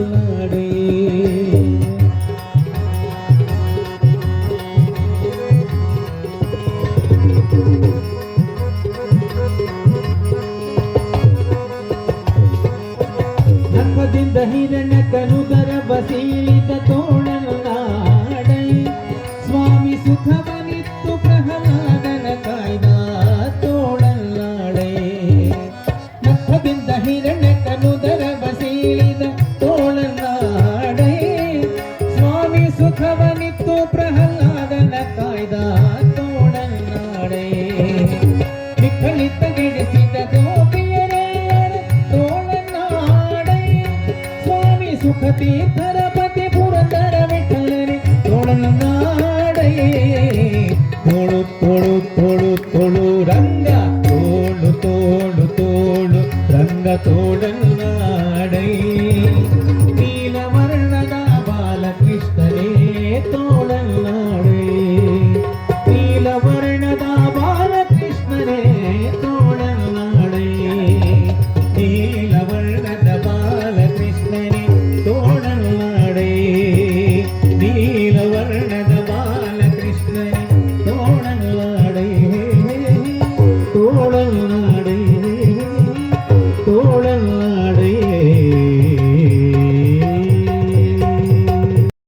ತೋಳನಾಡೆ ನಖದಿಂದ ಹಿರಣ್ಯ ಕನುದರ ಬಸೀಳಿದ ತೋಳನಾಡೆ ಸ್ವಾಮಿ ಸುಖವನಿತ್ತು ಪ್ರಹ್ಲಾದನ ಕಾಯ್ದ ತೋಳನಾಡೆ ನಖದಿಂದ ಹಿರಣ್ಯ ಕನುದರ ಬಸೀಳಿದ ತೋಳನಾಡೆ ಸ್ವಾಮಿ ಸುಖವನಿತ್ತು ಪ್ರಹ್ಲಾದನ ಕಾಯ್ದ ತೋಳನಾಡೆ ವಿಫಲಿತ ಗೆಡಿಸಿದ ಗೋಪಿಯರೆಲ್ಲರ ತೋಳನಾಡೆ ಸ್ವಾಮಿ ಸುಖತೀರ್ಥರ ಪತಿ ಪುರಂದರ ವಿಠಲನೆ ತೋಳನಾಡೆ ತೋಳು ತೋಳು ತೋಳು ತೋಳು ರಂಗ ತೋಳು ತೋಳು ತೋಳು ರಂಗ ತೋಳನಾಡೆ